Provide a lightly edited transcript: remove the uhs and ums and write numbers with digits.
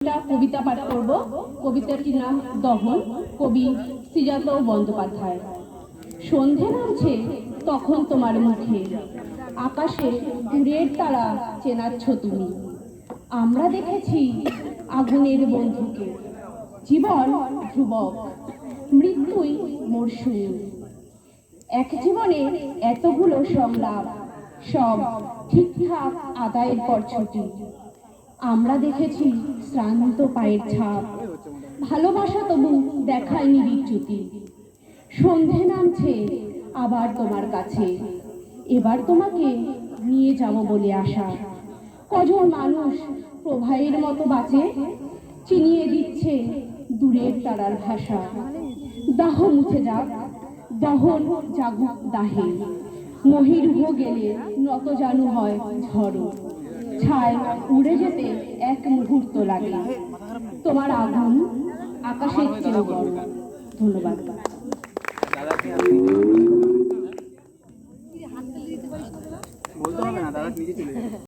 একটা কবিতা পাঠ করব। কবিতাটির নাম দহন, কবি শ্রীজাত বন্দ্যোপাধ্যায়। সন্ধে নামছে তখন তোমার মুখে, আকাশে দূরের তারা চেনাচ্ছ তুমি। আমরা দেখেছি আগুনের বন্ধুকে, জীবন ধ্রুবক, মৃত্যুই মরশুম। এক জীবনে এতগুলো সংলাপ, সব ঠিকঠাক আদায়ের পর ছুটি। আমরা দেখেছি শ্রান্ত পায়ের ছাপ, ভালোবাসা তবু দেখায়নি বিচ্যুতি। সন্ধে নামছে আবার তোমার কাছে, এবার তোমাকে নিয়ে যাব বলে আশা। কজন মানুষ প্রবাহের মতো বাঁচে, চিনিয়ে দিচ্ছে দূরের তারার ভাষা। দাহ মুছে যাক, দহন জাগুক দাহে, মহিরুহ গেলে নত জানু হয় ঝড়। ছায় উড়ে যেতে এক মুহূর্ত লাগে, তোমার আগুন আকাশের চেয়েও বড়। ধন্যবাদ। বলতে হবে না, দাদা নিজে চলে যাবে।